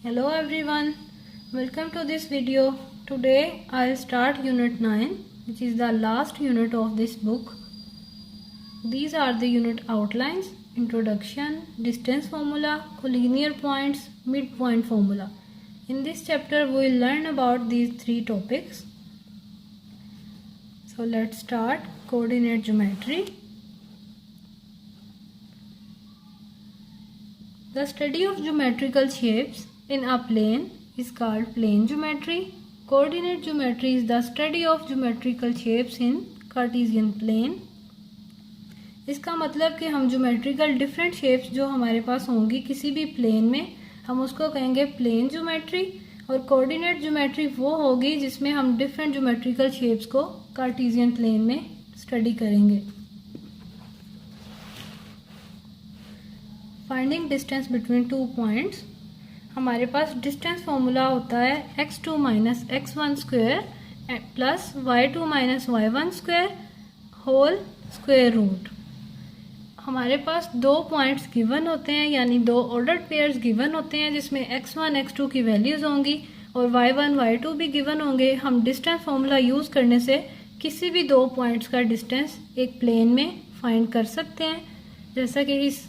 Hello everyone, welcome to this video. Today I'll start unit 9, which is the last unit of this book. These are the unit outlines: introduction, distance formula, collinear points, midpoint formula. In this chapter we will learn about these three topics. So let's start. Coordinate geometry. The study of geometrical shapes in a plane is called plane geometry. Coordinate geometry is the study of geometrical shapes in Cartesian plane. इसका मतलब कि हम geometrical different shapes जो हमारे पास होंगी किसी भी plane में, हम उसको कहेंगे प्लेन ज्योमेट्री। और कोऑर्डिनेट ज्योमेट्री वो होगी जिसमें हम डिफरेंट ज्योमेट्रिकल शेप्स को कार्टेशियन प्लेन में स्टडी करेंगे। Finding distance between two points. हमारे पास डिस्टेंस फॉर्मूला होता है x2 minus x1 square plus y2 minus y1 square whole square root. हमारे पास दो पॉइंट्स गिवन होते हैं, यानी दो ऑर्डर्ड पेयर्स गिवन होते हैं जिसमें x1 x2 की वैल्यूज होंगी और y1 y2 भी गिवन होंगे। हम डिस्टेंस फॉर्मूला यूज़ करने से किसी भी दो पॉइंट्स का डिस्टेंस एक प्लेन में फाइंड कर सकते हैं। जैसा कि इस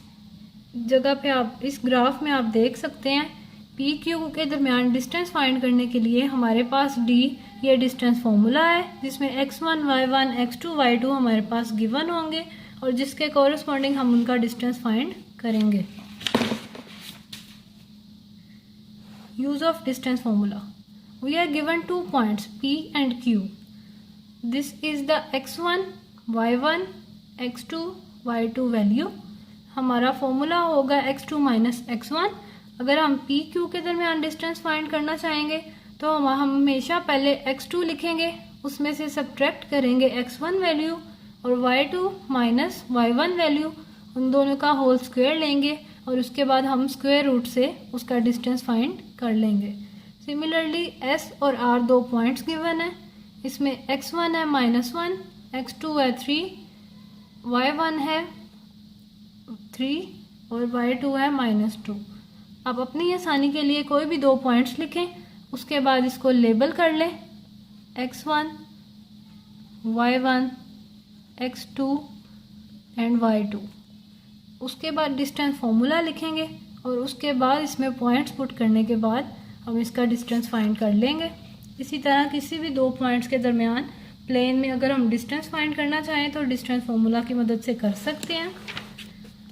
जगह पे आप इस ग्राफ में आप देख सकते हैं, पी क्यू के दरमियान डिस्टेंस फाइंड करने के लिए हमारे पास डी ये डिस्टेंस फॉर्मूला है जिसमें x1 y1 x2 y2 हमारे पास गिवन होंगे और जिसके कॉरेस्पॉन्डिंग हम उनका डिस्टेंस फाइंड करेंगे। Use of distance formula. We are given two points P and Q. This is the x1 y1 x2 y2 value. हमारा फॉर्मूला होगा x2 माइनस x1। अगर हम पी क्यू के दरमियान डिस्टेंस फाइंड करना चाहेंगे तो हम हमेशा पहले x2 लिखेंगे, उसमें से सब्ट्रैक्ट करेंगे x1 वैल्यू और y2 माइनस y1 वैल्यू, उन दोनों का होल स्क्वायर लेंगे और उसके बाद हम स्क्वायर रूट से उसका डिस्टेंस फाइंड कर लेंगे। सिमिलरली s और r दो पॉइंट्स गिवन है, इसमें x1 है -1, x2 है 3, y1 है 3 और y2 है -2। आप अपनी आसानी के लिए कोई भी दो पॉइंट्स लिखें, उसके बाद इसको लेबल कर लें x1 y1 x2 and y2। उसके बाद डिस्टेंस फॉर्मूला लिखेंगे और उसके बाद इसमें पॉइंट्स पुट करने के बाद हम इसका डिस्टेंस फाइंड कर लेंगे। इसी तरह किसी भी दो पॉइंट्स के दरमियान प्लेन में अगर हम डिस्टेंस फाइंड करना चाहें तो डिस्टेंस फॉर्मूला की मदद से कर सकते हैं,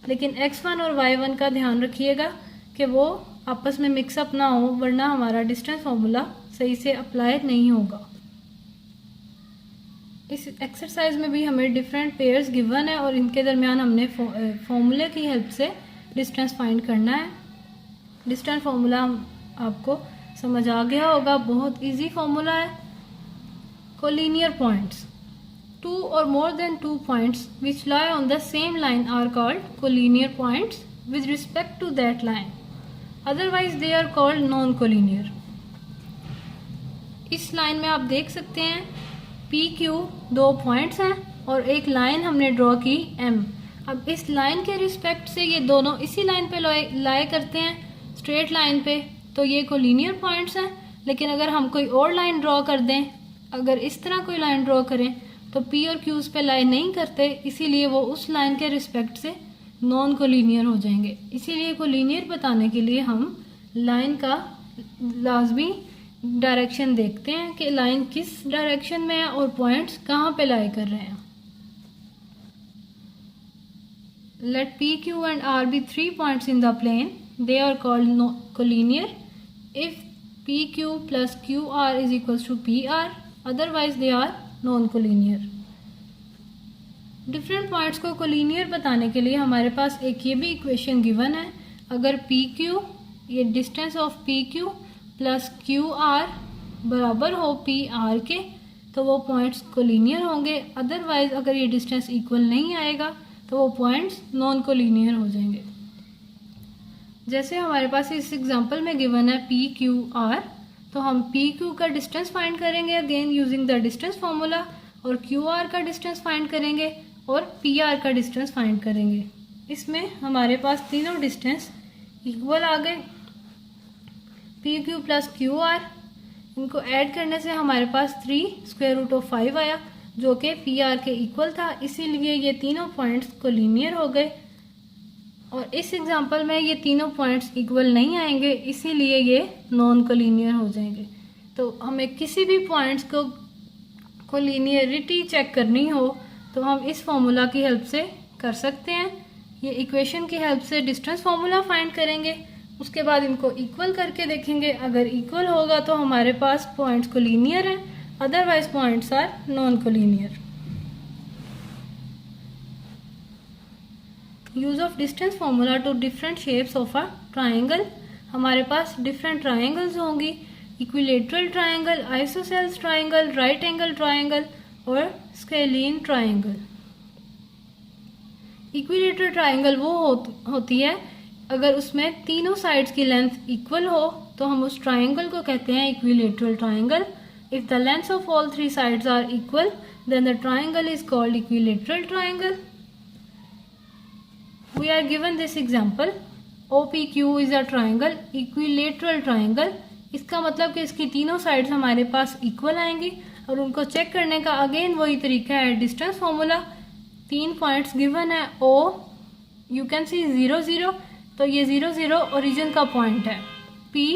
लेकिन x1 और y1 का ध्यान रखिएगा कि वो आपस में मिक्सअप ना हो, वरना हमारा डिस्टेंस फॉर्मूला सही से अप्लाई नहीं होगा। इस एक्सरसाइज में भी हमें डिफरेंट पेयर्स गिवन है और इनके दरमियान हमने फॉर्मूले की हेल्प से डिस्टेंस फाइंड करना है। डिस्टेंस फॉर्मूला आपको समझ आ गया होगा, बहुत इजी फॉर्मूला है। Collinear points. Two or more than 2 points which lie on the same line are called collinear points with respect to that line. Otherwise they are called non-collinear. इस line में आप देख सकते हैं PQ दो points हैं और एक लाइन हमने ड्रॉ की M। अब इस लाइन के रिस्पेक्ट से ये दोनों इसी लाइन पे लाई करते हैं स्ट्रेट लाइन पे, तो ये कोलिनियर पॉइंट्स हैं। लेकिन अगर हम कोई और लाइन ड्रॉ कर दें, अगर इस तरह कोई लाइन ड्रॉ करें तो P और Q पे लाई नहीं करते, इसीलिए वो उस लाइन के रिस्पेक्ट से नॉन कोलिनियर हो जाएंगे। इसीलिए कोलिनियर बताने के लिए हम लाइन का लाजमी डायरेक्शन देखते हैं कि लाइन किस डायरेक्शन में है और पॉइंट्स कहाँ पे लाई कर रहे हैं। Let P, Q and R be 3 points in the plane. They are called collinear if PQ plus QR is equals to PR. Otherwise they are non collinear. Different points को collinear बताने के लिए हमारे पास एक ये भी इक्वेशन गिवन है। अगर पी क्यू ये distance of P Q plus Q R बराबर हो पी आर के तो वो पॉइंट्स कोलिनियर होंगे। अदरवाइज अगर ये डिस्टेंस इक्वल नहीं आएगा तो वो पॉइंट्स नॉन कोलिनियर हो जाएंगे। जैसे हमारे पास इस एग्जांपल में गिवन है पी क्यू आर, तो हम पी क्यू का डिस्टेंस फाइंड करेंगे again using the distance formula, और क्यू आर का डिस्टेंस फाइंड करेंगे और पी आर का डिस्टेंस फाइंड करेंगे। इसमें हमारे पास तीनों डिस्टेंस इक्वल आ गए। P Q plus Q R, इनको ऐड करने से हमारे पास 3√5 आया जो कि पी आर के इक्वल था, इसीलिए ये तीनों पॉइंट्स कोलिनियर हो गए। और इस एग्जांपल में ये तीनों पॉइंट्स इक्वल नहीं आएंगे, इसीलिए ये नॉन कोलिनियर हो जाएंगे। तो हमें किसी भी पॉइंट्स को कोलिनियरिटी चेक करनी हो तो हम इस फॉर्मूला की हेल्प से कर सकते हैं। ये इक्वेशन की हेल्प से डिस्टेंस फॉर्मूला फाइंड करेंगे, उसके बाद इनको इक्वल करके देखेंगे। अगर इक्वल होगा तो हमारे पास पॉइंट्स कोलिनियर हैं, otherwise points are non collinear. Use of distance formula to different shapes of a triangle. हमारे पास डिफरेंट ट्राइंगल्स होंगी, equilateral triangle, isosceles triangle, right angle triangle और स्केलीन ट्राइंगल। इक्विलेटरल ट्राइंगल वो होती है अगर उसमें तीनों साइड्स की लेंथ इक्वल हो तो हम उस ट्राइंगल को कहते हैं equilateral triangle. If the lengths of all three sides are equal then the triangle is called equilateral triangle. We are given this example, OPQ is a triangle, equilateral triangle। इसका मतलब कि इसकी तीनों साइड्स हमारे पास equal आएंगी और उनको check करने का अगेन वही तरीका है, डिस्टेंस फॉर्मूला। 3 पॉइंट्स गिवन है, O यू कैन सी 0 0, तो ये 0 0 ओरिजिन का पॉइंट है। P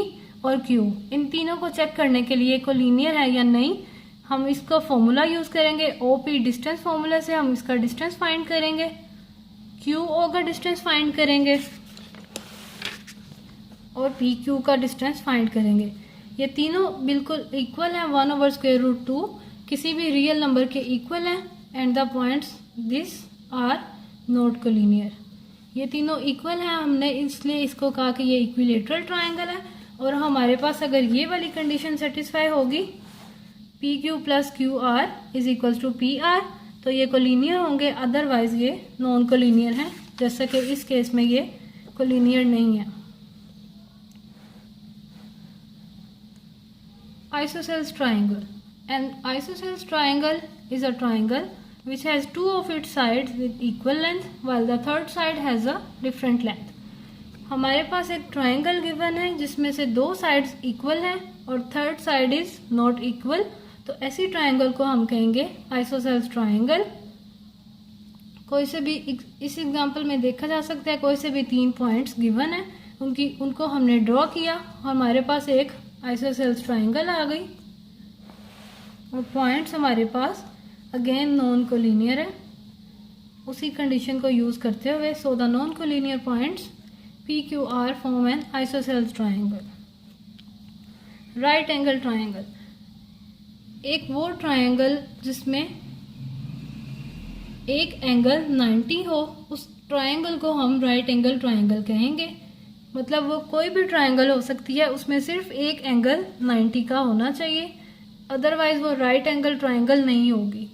और Q, इन तीनों को चेक करने के लिए कोलिनियर है या नहीं हम इसका फॉर्मूला यूज करेंगे। OP डिस्टेंस फॉर्मूला से हम इसका डिस्टेंस फाइंड करेंगे, QO का डिस्टेंस फाइंड करेंगे और PQ का डिस्टेंस फाइंड करेंगे। ये तीनों बिल्कुल इक्वल हैं, 1/√2 किसी भी रियल नंबर के इक्वल हैं and the points this are not collinear. ये तीनों इक्वल हैं, हमने इसलिए इसको कहा कि ये इक्विलेटरल ट्राइंगल है। और हमारे पास अगर ये वाली कंडीशन सेटिस्फाई होगी, PQ plus QR is equal to PR, तो ये कोलिनियर होंगे, अदरवाइज ये नॉन कोलिनियर हैं, जैसा कि इस केस में ये कोलिनियर नहीं है। Isosceles triangle. An isosceles triangle is a triangle which has 2 of its sides with equal length while the third side has a different length. हमारे पास एक ट्राइंगल गिवन है जिसमें से 2 साइड्स इक्वल हैं और third side is not equal, तो ऐसी triangle को हम कहेंगे आइसोसेल्स ट्राइंगल। कोई से भी इस एग्जांपल में देखा जा सकता है, कोई से भी 3 पॉइंट्स गिवन है, उनको हमने ड्रॉ किया, हमारे पास एक आइसोसेल्स ट्राइंगल आ गई और पॉइंट्स हमारे पास अगेन नॉन कोलिनियर है। उसी कंडीशन को यूज करते हुए, so the non collinear points PQR form an isosceles triangle. Right angle triangle, एक वो ट्राइंगल जिसमें एक एंगल 90 हो, उस ट्राइंगल को हम राइट एंगल ट्राइंगल कहेंगे। मतलब वो कोई भी ट्राइंगल हो सकती है, उसमें सिर्फ एक एंगल 90 का होना चाहिए, अदरवाइज वो राइट एंगल ट्राइंगल नहीं होगी।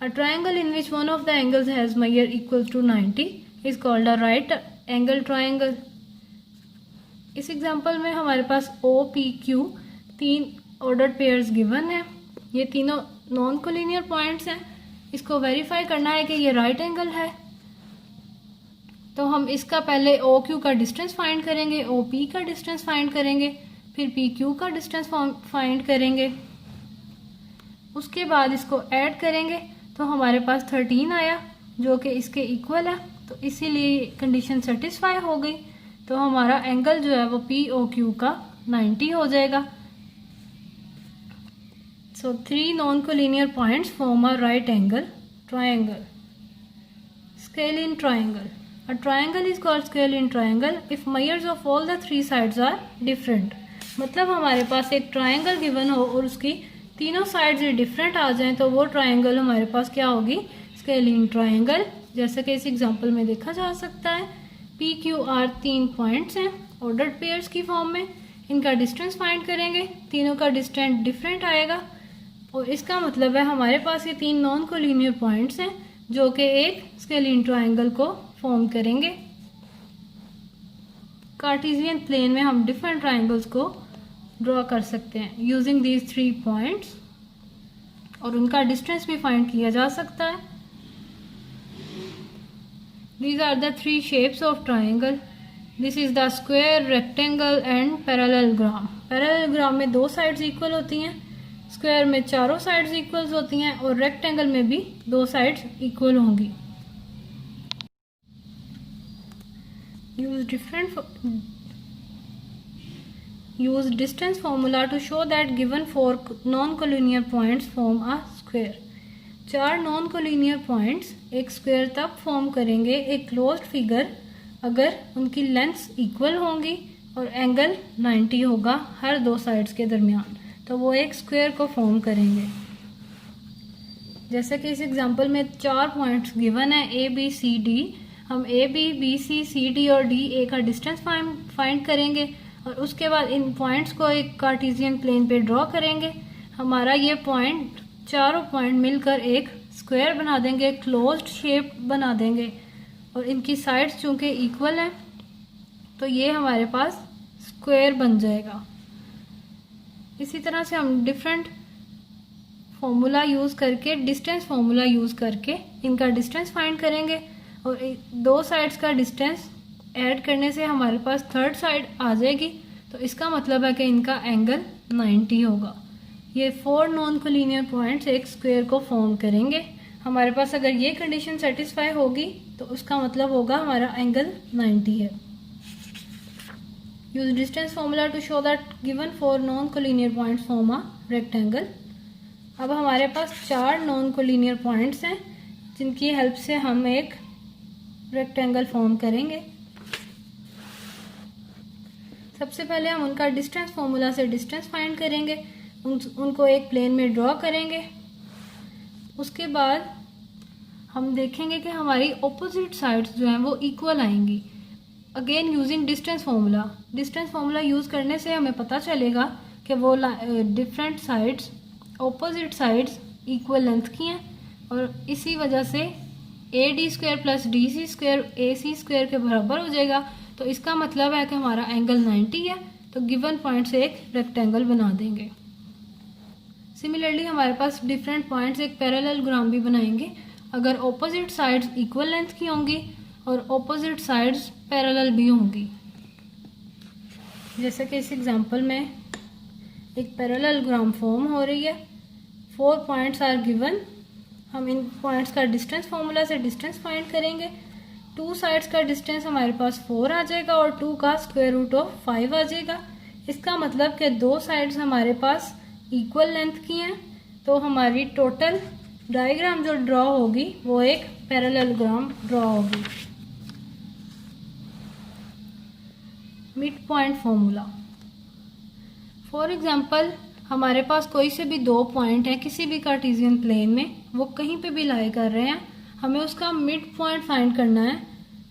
A triangle in which one of the angles has measure equal to 90 is called a right angle triangle. इस एग्जांपल में हमारे पास OPQ 3 ऑर्डर्ड पेयर्स गिवन है, ये तीनों नॉन कोलिनियर पॉइंट्स हैं। इसको वेरीफाई करना है कि ये राइट एंगल है, तो हम इसका पहले OQ का डिस्टेंस फाइंड करेंगे, OP का डिस्टेंस फाइंड करेंगे, फिर PQ का डिस्टेंस फाइंड करेंगे, उसके बाद इसको ऐड करेंगे तो हमारे पास 13 आया जो कि इसके इक्वल है, तो इसीलिए कंडीशन सेटिस्फाई हो गई। तो हमारा एंगल जो है वो POQ का 90 हो जाएगा। So 3 non-collinear points form a right angle triangle. Scalene triangle. A triangle is called scalene triangle if measures of all the 3 sides are different. मतलब हमारे पास एक ट्राइंगल गिवन हो और उसकी तीनों साइड्स डिफरेंट आ जाएं तो वो ट्राइंगल हमारे पास क्या होगी, स्केलिन ट्राइंगल, जैसा कि इस एग्जांपल में देखा जा सकता है। PQR 3 पॉइंट्स हैं ऑर्डर्ड पेयर्स की फॉर्म में, इनका डिस्टेंस फाइंड करेंगे, तीनों का डिस्टेंस डिफरेंट आएगा और इसका मतलब है हमारे पास ये 3 नॉन कोलिनियर पॉइंट्स हैं जो कि एक स्केलिन ट्राइंगल को फॉर्म करेंगे। कार्टेशियन प्लेन में हम डिफरेंट ट्राइंगल्स को ड्रॉ कर सकते हैं यूजिंग दीज 3 पॉइंट्स और उनका डिस्टेंस भी फाइंड किया जा सकता है। These are the 3 shapes of triangle. This is the square, rectangle and parallelogram. Parallelogram में 2 साइड्स इक्वल होती हैं, स्क्वायर में चारों साइड्स इक्वल होती हैं और रेक्टेंगल में भी 2 साइड्स इक्वल होंगी। use distance formula to show that given 4 non-collinear points form a square। 4 non-collinear points एक स्क्वायर तब फॉर्म करेंगे एक क्लोज्ड फिगर अगर उनकी लेंथ्स इक्वल होंगी और एंगल 90 होगा हर 2 साइड्स के दरमियान, तो वो एक स्क्वायर को फॉर्म करेंगे। जैसे कि इस एग्जांपल में 4 पॉइंट्स गिवन है ए बी सी डी। हम A B B C C D और डी ए का डिस्टेंस फाइंड करेंगे और उसके बाद इन पॉइंट्स को एक कार्टेशियन प्लेन पे ड्रॉ करेंगे। हमारा ये पॉइंट, चारों पॉइंट मिलकर एक स्क्वायर बना देंगे, क्लोज्ड शेप बना देंगे और इनकी साइड्स चूंकि इक्वल है तो ये हमारे पास स्क्वायर बन जाएगा। इसी तरह से हम डिफरेंट फॉर्मूला यूज़ करके, डिस्टेंस फॉर्मूला यूज़ करके इनका डिस्टेंस फाइंड करेंगे और 2 साइड्स का डिस्टेंस ऐड करने से हमारे पास थर्ड साइड आ जाएगी, तो इसका मतलब है कि इनका एंगल 90 होगा। ये 4 नॉन कोलिनियर पॉइंट्स एक स्क्वायर को फॉर्म करेंगे। हमारे पास अगर ये कंडीशन सेटिस्फाई होगी तो उसका मतलब होगा हमारा एंगल 90 है। Use distance formula to show that given 4 non collinear points form a rectangle. अब हमारे पास 4 नॉन कोलिनियर पॉइंट्स हैं जिनकी हेल्प से हम एक रेक्टेंगल फॉर्म करेंगे। सबसे पहले हम उनका डिस्टेंस फॉर्मूला से डिस्टेंस फाइंड करेंगे, उनको एक प्लेन में ड्रॉ करेंगे। उसके बाद हम देखेंगे कि हमारी ऑपोजिट साइड्स जो हैं वो इक्वल आएंगी। Again using distance formula. Distance formula use करने से हमें पता चलेगा कि वो different sides, opposite sides equal length की हैं और इसी वजह से A D square plus D C square A C square के बराबर हो जाएगा। तो इसका मतलब है कि हमारा एंगल 90 है, तो गिवन पॉइंट से एक रेक्टेंगल बना देंगे। सिमिलरली हमारे पास डिफरेंट पॉइंट्स एक पैरेललोग्राम भी बनाएंगे अगर ऑपोजिट साइड्स इक्वल लेंथ की होंगी और ऑपोजिट साइड्स पैरेलल भी होंगी। जैसे कि इस एग्जांपल में एक पैरेललोग्राम फॉर्म हो रही है, 4 पॉइंट्स आर गिवन। हम इन पॉइंट्स का डिस्टेंस फॉर्मूला से डिस्टेंस फाइंड करेंगे। 2 साइड्स का डिस्टेंस हमारे पास 4 आ जाएगा और 2 का स्क्वायर रूट ऑफ 5 आ जाएगा। इसका मतलब कि 2 साइड्स हमारे पास इक्वल लेंथ की हैं, तो हमारी टोटल डायग्राम जो ड्रॉ होगी वो एक पैरेललोग्राम ड्रॉ होगी। Mid point formula. For example हमारे पास कोई से भी 2 पॉइंट है किसी भी कार्टेशियन प्लेन में, वो कहीं पे भी लाई कर रहे हैं, हमें उसका मिड पॉइंट फाइंड करना है,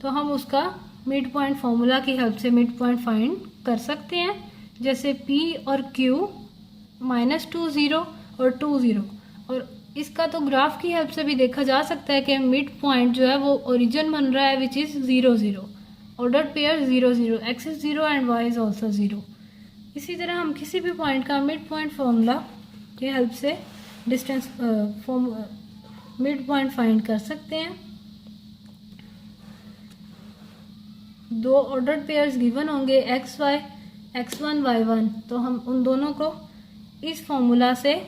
तो हम उसका मिड पॉइंट फॉर्मूला की हेल्प से मिड पॉइंट फाइंड कर सकते हैं। जैसे P और Q -2 0 और 2 0, और इसका तो ग्राफ की हेल्प से भी देखा जा सकता है कि मिड पॉइंट जो है वो ओरिजिन बन रहा है which is 0 0, order pair 0 0, x is 0 and y is also 0। इसी तरह हम किसी भी पॉइंट का मिड पॉइंट फॉर्मूला की हेल्प से डिस्टेंस मिड पॉइंट फाइंड कर सकते हैं। 2 ऑर्डर्ड पेयर्स गिवन होंगे एक्स वाई, x1 y1, तो हम उन दोनों को इस फॉर्मूला से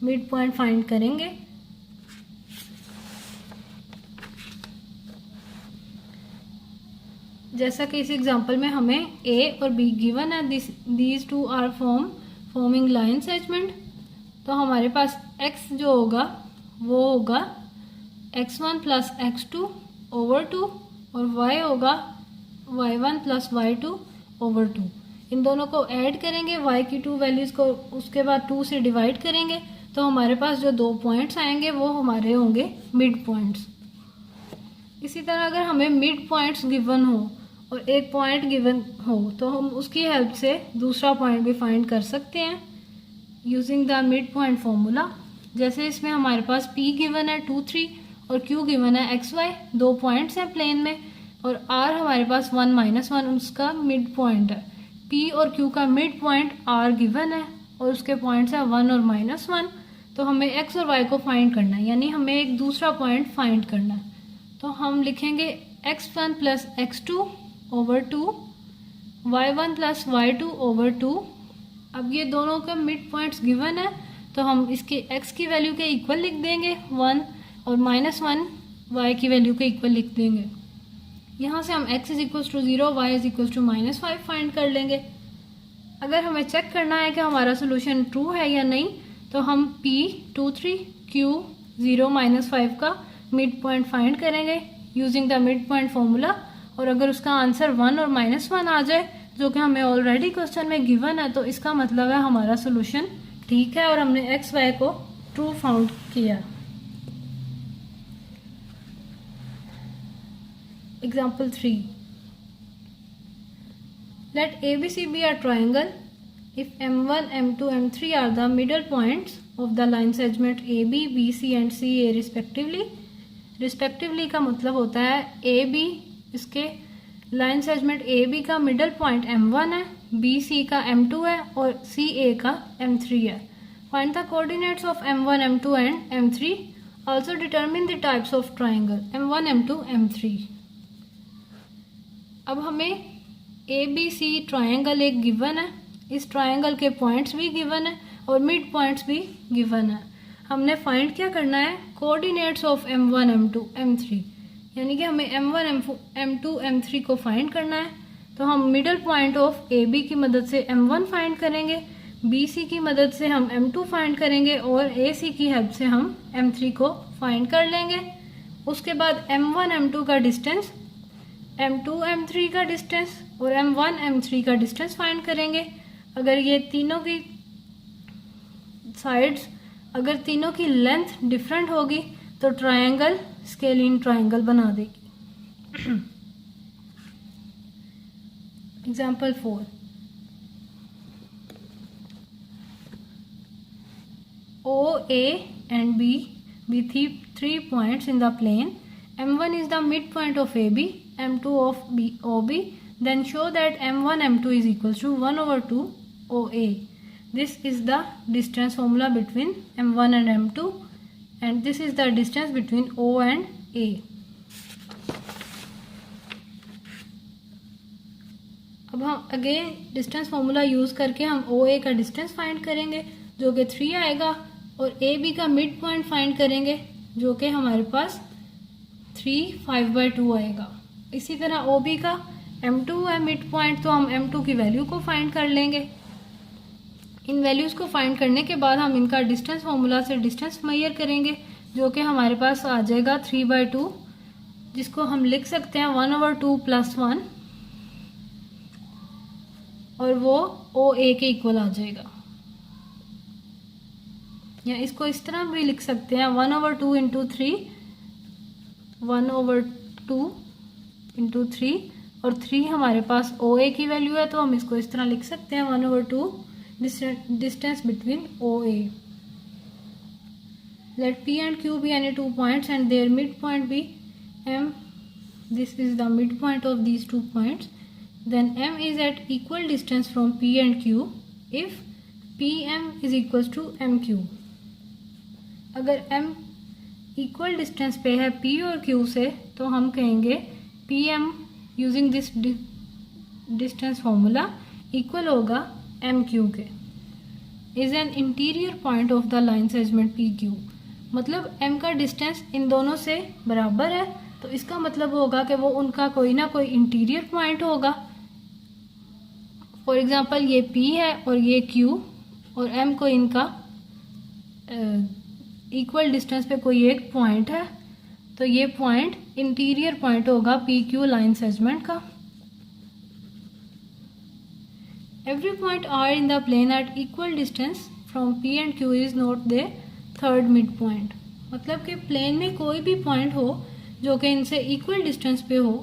मिड पॉइंट फाइंड करेंगे। जैसा कि इस एग्जांपल में हमें a और b गिवन है, these 2 are forming line segment, तो हमारे पास x जो होगा वो होगा x1 प्लस x2 ओवर 2 और y होगा y1 प्लस y2 ओवर 2। इन दोनों को ऐड करेंगे, y की 2 वैल्यूज़ को उसके बाद 2 से डिवाइड करेंगे, तो हमारे पास जो 2 पॉइंट्स आएंगे वो हमारे होंगे मिड पॉइंट्स। इसी तरह अगर हमें मिड पॉइंट्स गिवन हो और एक पॉइंट गिवन हो तो हम उसकी हेल्प से दूसरा पॉइंट भी फाइंड कर सकते हैं using the mid point formula. जैसे इसमें हमारे पास P गिवन है 2 3 और Q गिवन है x y, 2 पॉइंट्स हैं प्लेन में, और R हमारे पास 1 -1 उसका मिड पॉइंट है। P और Q का मिड पॉइंट R गिवन है और उसके पॉइंट्स है 1 और -1, तो हमें x और y को फाइंड करना है, यानी हमें एक दूसरा पॉइंट फाइंड करना है। तो हम लिखेंगे x1 plus x2 over 2, y1 plus y2 over 2। अब ये दोनों का मिड पॉइंट्स गिवन है तो हम इसके x की वैल्यू के इक्वल लिख देंगे 1 और -1 y की वैल्यू के इक्वल लिख देंगे। यहाँ से हम x is equal to 0, y is equal to -5 find कर लेंगे। अगर हमें चेक करना है कि हमारा सोल्यूशन ट्रू है या नहीं तो हम P23 Q0 -5 का मिड पॉइंट फाइंड करेंगे using the mid point formula. और अगर उसका आंसर 1 और -1 आ जाए जो कि हमें ऑलरेडी क्वेश्चन में गिवन है तो इसका मतलब है हमारा सोल्यूशन ठीक है और हमने एक्स वाई को ट्रू फाउंड किया। Example 3, let ABC be a triangle if M1, M2, M3 are the middle points of the line segment AB, BC and CA respectively। Respectively का मतलब होता है AB, इसके लाइन सेगमेंट AB का middle point M1 है, BC का M2 है और CA का M3 है। Find the coordinates of M1, M2 and M3। Also determine the types of triangle M1, M2, M3। अब हमें ABC ट्राइंगल एक गिवन है, इस ट्राइंगल के पॉइंट्स भी गिवन है और मिड पॉइंट्स भी गिवन है। हमने फाइंड क्या करना है, coordinates of M1, M2, M3, यानी कि हमें M1, M2, M3 को फाइंड करना है। तो हम मिडल पॉइंट ऑफ AB की मदद से M1 फाइंड करेंगे, BC की मदद से हम M2 फाइंड करेंगे और AC की हेल्प से हम M3 को फाइंड कर लेंगे। उसके बाद M1, M2 का डिस्टेंस, M2, M3 का डिस्टेंस और M1, M3 का डिस्टेंस फाइंड करेंगे। अगर ये तीनों की साइड्स, अगर तीनों की लेंथ डिफरेंट होगी तो ट्रायंगल स्केलीन ट्रायंगल बना देगी। Example 4, O, A and B be three points in the plane. M1 is the midpoint of AB, M2 of OB. Then show that M1, M2 is equal to 1 over 2 OA. This is the distance formula between M1 and M2 and this is the distance between O and A. अब हम again distance formula use करके हम OA का distance find करेंगे जो कि 3 आएगा और AB का मिड पॉइंट फाइंड करेंगे जो कि हमारे पास 3, 5/2 आएगा। इसी तरह OB का M2 है मिड पॉइंट, तो हम M2 की वैल्यू को फाइंड कर लेंगे। इन वैल्यूज को फाइंड करने के बाद हम इनका डिस्टेंस फॉर्मूला से डिस्टेंस मेजर करेंगे जो कि हमारे पास आ जाएगा 3/2, जिसको हम लिख सकते हैं 1 over 2 + 1 और वो OA के इक्वल आ जाएगा। या इसको इस तरह भी लिख सकते हैं 1 over 2 × 3, 1 over 2 × 3 और 3 हमारे पास OA की वैल्यू है तो हम इसको इस तरह लिख सकते हैं 1 over 2 distance between OA. Let P and Q be any two points and their midpoint be M. This is the midpoint of these 2 points. Then M is at equal distance from P and Q if PM is equals to MQ. अगर M equal distance पे है P और Q से तो हम कहेंगे PM using this distance formula equal होगा MQ के। Is an interior point of the line segment PQ। मतलब M का डिस्टेंस इन दोनों से बराबर है तो इसका मतलब होगा कि वो उनका कोई ना कोई इंटीरियर पॉइंट होगा। फॉर एग्जांपल ये P है और ये Q और M को इनका इक्वल डिस्टेंस पे कोई एक पॉइंट है तो ये पॉइंट इंटीरियर पॉइंट होगा PQ लाइन सेगमेंट का। Every point R in the plane at equal distance from P and Q is not their third midpoint। मतलब कि प्लेन में कोई भी पॉइंट हो जो कि इनसे इक्वल डिस्टेंस पे हो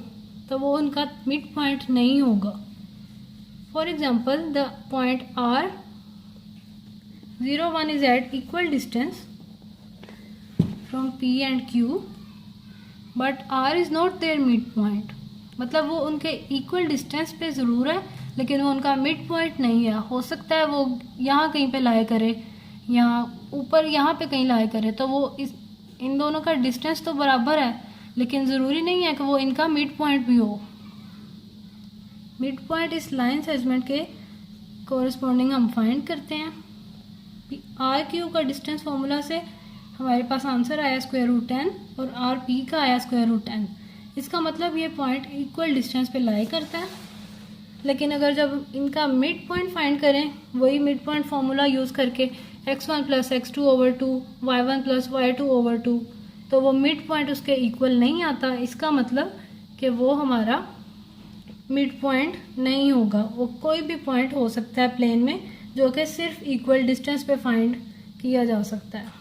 तो वो उनका मिड पॉइंट नहीं होगा। For example the point R 0, 1 is at equal distance from P and Q but R is not their midpoint। मतलब वो उनके इक्वल डिस्टेंस पे ज़रूर है लेकिन वो उनका मिड पॉइंट नहीं है। हो सकता है वो यहाँ कहीं पे लाए करे, यहाँ ऊपर यहाँ पे कहीं लाए करे, तो वो इन दोनों का डिस्टेंस तो बराबर है लेकिन ज़रूरी नहीं है कि वो इनका मिड पॉइंट भी हो। मिड पॉइंट इस लाइन सेगमेंट के कोरिस्पॉन्डिंग हम फाइंड करते हैं। आर क्यू का डिस्टेंस फॉर्मूला से हमारे पास आंसर आया √10 और आर पी का आया √10। इसका मतलब ये पॉइंट इक्वल डिस्टेंस पे लाई करता है। लेकिन अगर जब इनका मिड पॉइंट फाइंड करें वही मिड पॉइंट फॉर्मूला यूज़ करके x1 + x2/2 y1 + y2/2, तो वो मिड पॉइंट उसके इक्वल नहीं आता। इसका मतलब कि वो हमारा मिड पॉइंट नहीं होगा। वो कोई भी पॉइंट हो सकता है प्लेन में जो कि सिर्फ इक्वल डिस्टेंस पे फाइंड किया जा सकता है।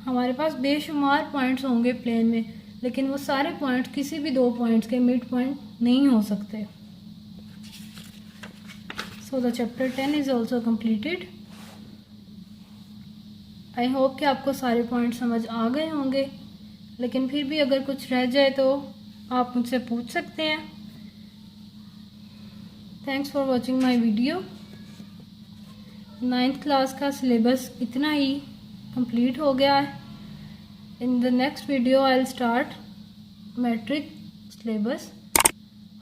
हमारे पास बेशुमार पॉइंट्स होंगे प्लेन में, लेकिन वो सारे पॉइंट्स किसी भी दो पॉइंट्स के मिड पॉइंट नहीं हो सकते। So the chapter 10 is also completed. I hope कि आपको सारे पॉइंट समझ आ गए होंगे, लेकिन फिर भी अगर कुछ रह जाए तो आप मुझसे पूछ सकते हैं। Thanks for watching my video. 9th class का सिलेबस इतना ही कंप्लीट हो गया है। In the next video I will start matric syllabus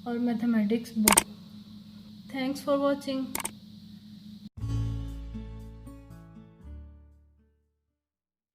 और mathematics book. Thanks for watching.